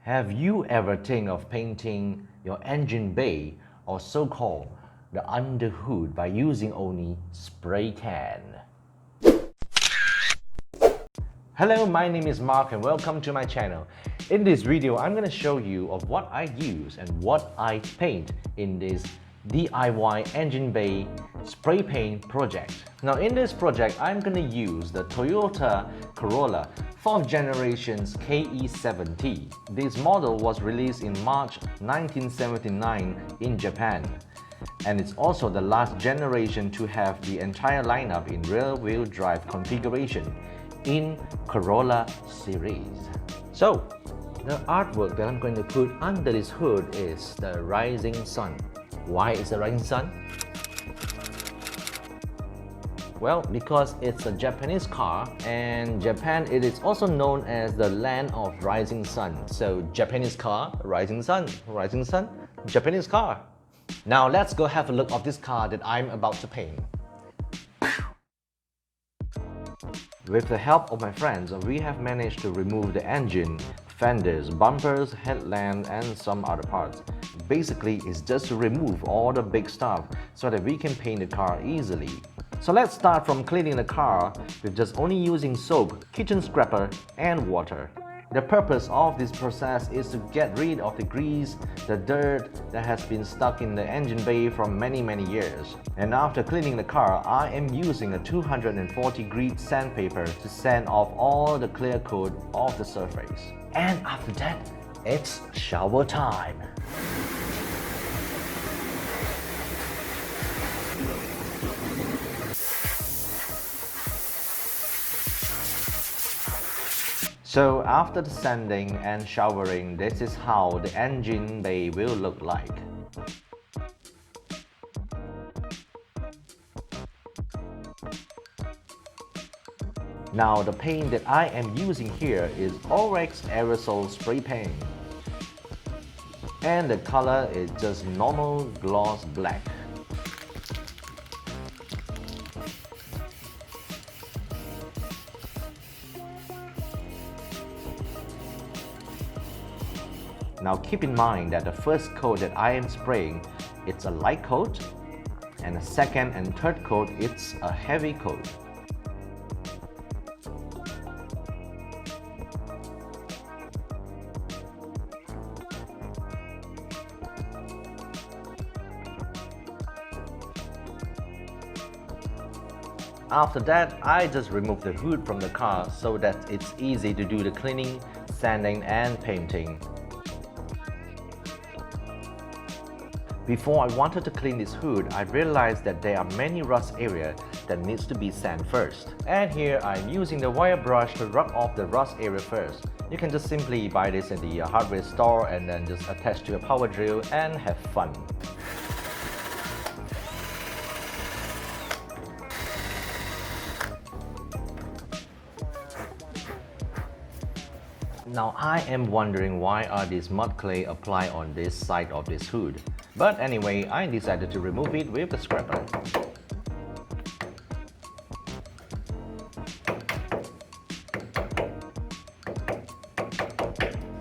Have you ever think of painting your engine bay or so-called the underhood by using only spray can? Hello, my name is Mark and welcome to my channel. In this video, I'm going to show you of what I use and what I paint in this D.I.Y engine bay spray paint project. Now in this project, I'm going to use the Toyota Corolla 4th generation's KE70. This model was released in March 1979 in Japan. And it's also the last generation to have the entire lineup in rear-wheel drive configuration in Corolla series. So, the artwork that I'm going to put under this hood is the rising sun. Why is the rising sun? Well, because it's a Japanese car, and Japan, it is also known as the land of rising sun. So Japanese car, rising sun, Japanese car. Now let's go have a look of this car that I'm about to paint. With the help of my friends, we have managed to remove the engine, fenders, bumpers, headlamp, and some other parts. Basically, it's just to remove all the big stuff so that we can paint the car easily. So let's start from cleaning the car with just only using soap, kitchen scraper, and water. The purpose of this process is to get rid of the grease, the dirt that has been stuck in the engine bay from many years. And after cleaning the car, I am using a 240 grit sandpaper to sand off all the clear coat of the surface. And after that, it's shower time. So after the sanding and showering, this is how the engine bay will look like. Now the paint that I am using here is Orex aerosol spray paint. And the color is just normal gloss black. Now keep in mind that the first coat that I am spraying, it's a light coat, and the second and third coat, it's a heavy coat. After that, I just remove the hood from the car so that it's easy to do the cleaning, sanding, and painting. Before I wanted to clean this hood, I realized that there are many rust areas that needs to be sanded first. And here I'm using the wire brush to rub off the rust area first. You can just simply buy this in the hardware store and then just attach to a power drill and have fun. Now I am wondering why are these mud clay applied on this side of this hood. But anyway, I decided to remove it with the scraper.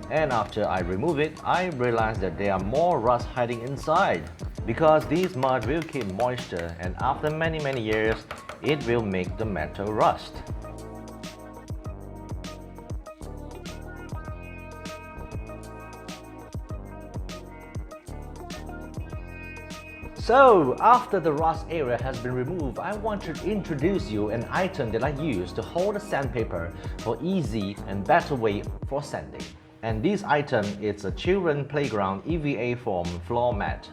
And after I remove it, I realized that there are more rust hiding inside. Because these mud will keep moisture, and after many years, it will make the metal rust. So, after the rust area has been removed, I want to introduce you an item that I use to hold the sandpaper for easy and better way for sanding. And this item is a children playground EVA foam floor mat.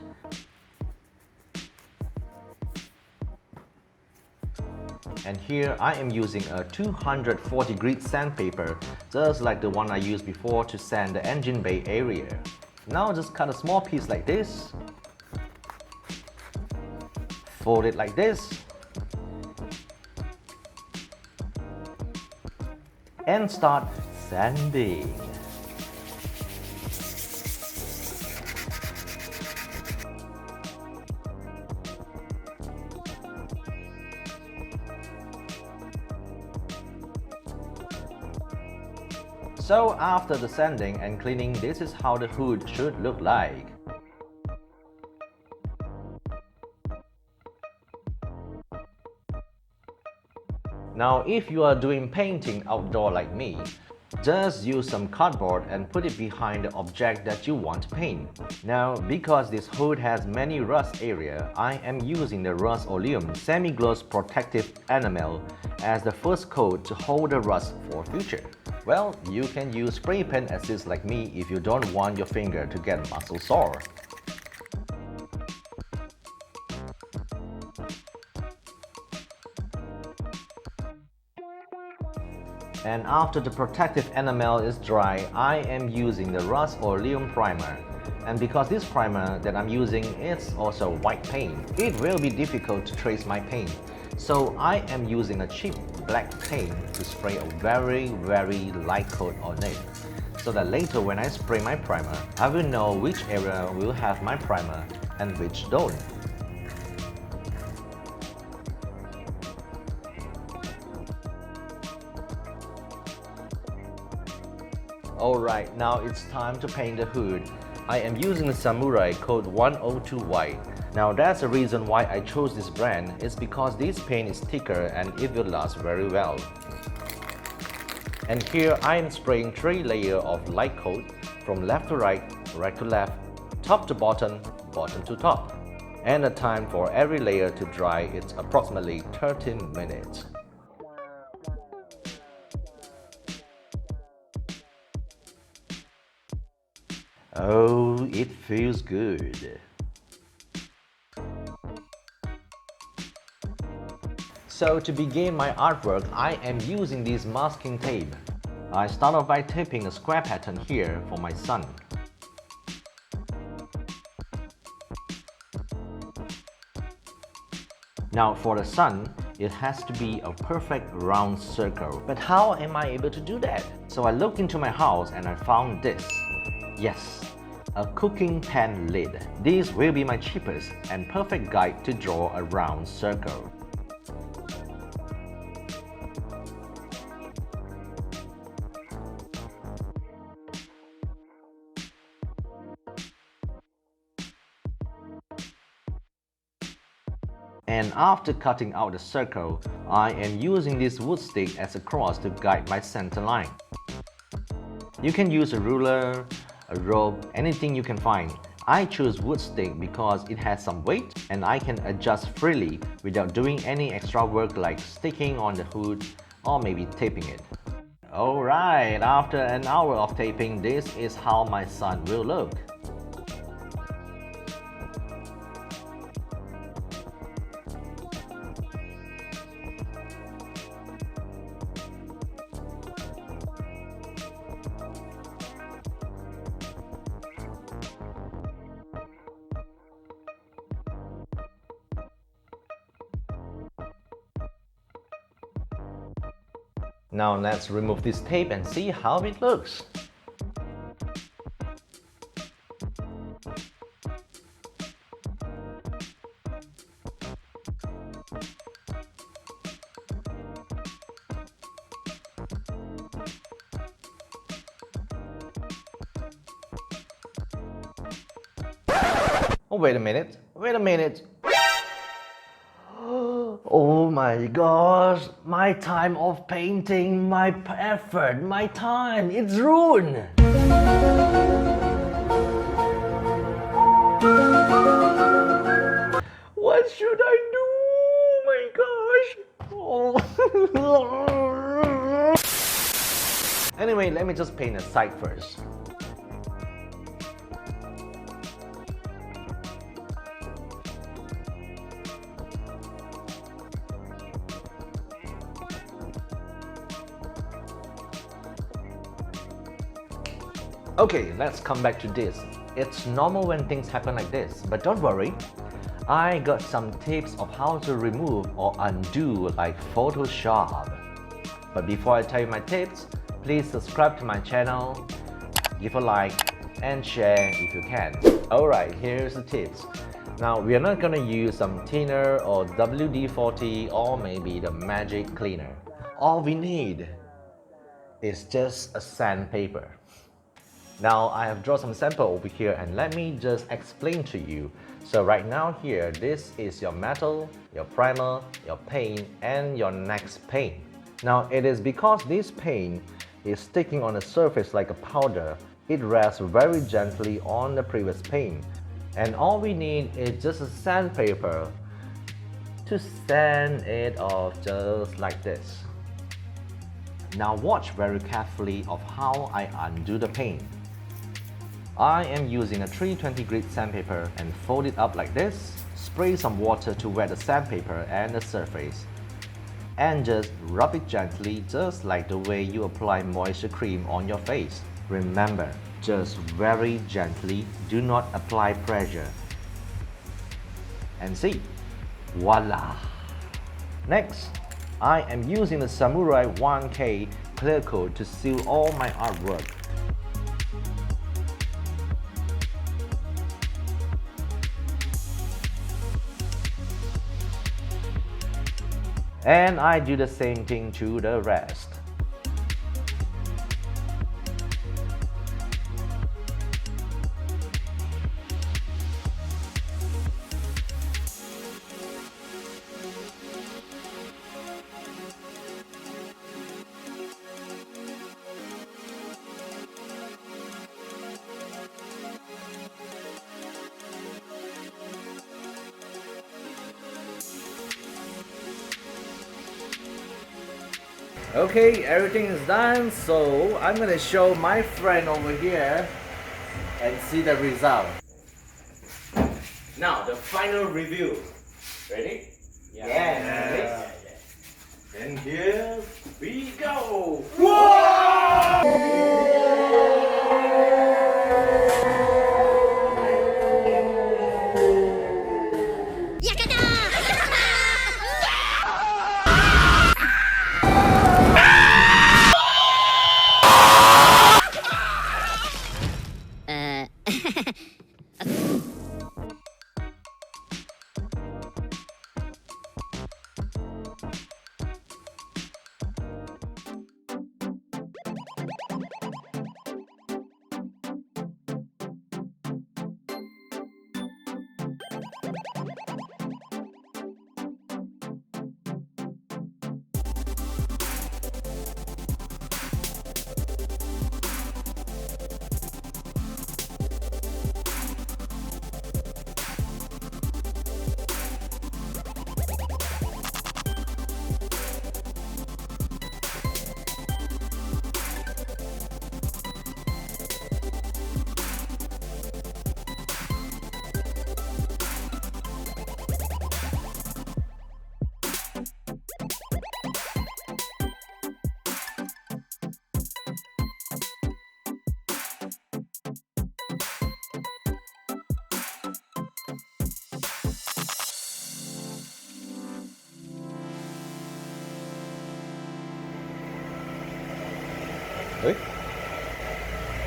And here I am using a 240 grit sandpaper, just like the one I used before to sand the engine bay area. Now just cut a small piece like this. Fold it like this, and start sanding. So after the sanding and cleaning, this is how the hood should look like. Now if you are doing painting outdoor like me, just use some cardboard and put it behind the object that you want to paint. Now because this hood has many rust area, I am using the Rust-Oleum Semi-Gloss Protective Enamel as the first coat to hold the rust for future. Well, you can use spray paint assist like me if you don't want your finger to get muscle sore. And after the protective enamel is dry, I am using the Rust-Oleum primer. And because this primer that I'm using is also white paint, it will be difficult to trace my paint. So I am using a cheap black paint to spray a very light coat on it. So that later when I spray my primer, I will know which area will have my primer and which don't. Alright, now it's time to paint the hood. I am using the Samurai Code 102Y. Now that's the reason why I chose this brand, is because this paint is thicker and it will last very well. And here I am spraying 3 layers of light coat from left to right to left, top to bottom, bottom to top. And the time for every layer to dry is approximately 13 minutes. Oh, it feels good. So to begin my artwork, I am using this masking tape. I start off by taping a square pattern here for my sun. Now for the sun, it has to be a perfect round circle. But how am I able to do that? So I looked into my house and I found this. Yes, a cooking pan lid. This will be my cheapest and perfect guide to draw a round circle. And after cutting out the circle, I am using this wood stick as a cross to guide my center line. You can use a ruler, a rope, anything you can find. I choose wood stick because it has some weight and I can adjust freely without doing any extra work like sticking on the hood or maybe taping it. Alright, after an hour of taping, this is how my sun will look. Now let's remove this tape and see how it looks. Oh, wait a minute. Oh my gosh, my time of painting, my effort, my time, it's ruined! What should I do? My gosh! Oh. Anyway, let me just paint a side first. Okay, let's come back to this. It's normal when things happen like this, but don't worry. I got some tips of how to remove or undo like Photoshop. But before I tell you my tips, please subscribe to my channel, give a like, and share if you can. Alright, here's the tips. Now, we are not gonna use some thinner or WD-40 or maybe the magic cleaner. All we need is just a sandpaper. Now I have drawn some sample over here and let me just explain to you. So right now here, this is your metal, your primer, your paint and your next paint. Now it is because this paint is sticking on the surface like a powder, it rests very gently on the previous paint. And all we need is just a sandpaper to sand it off just like this. Now watch very carefully of how I undo the paint. I am using a 320 grit sandpaper and fold it up like this, spray some water to wet the sandpaper and the surface, and just rub it gently just like the way you apply moisture cream on your face. Remember, just very gently, do not apply pressure. And see, voila! Next, I am using the Samurai 1K clear coat to seal all my artwork. And I do the same thing to the rest. Okay, everything is done, so I'm gonna show my friend over here and see the result. Now, the final review. Ready? Yeah. And here we go!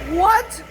What?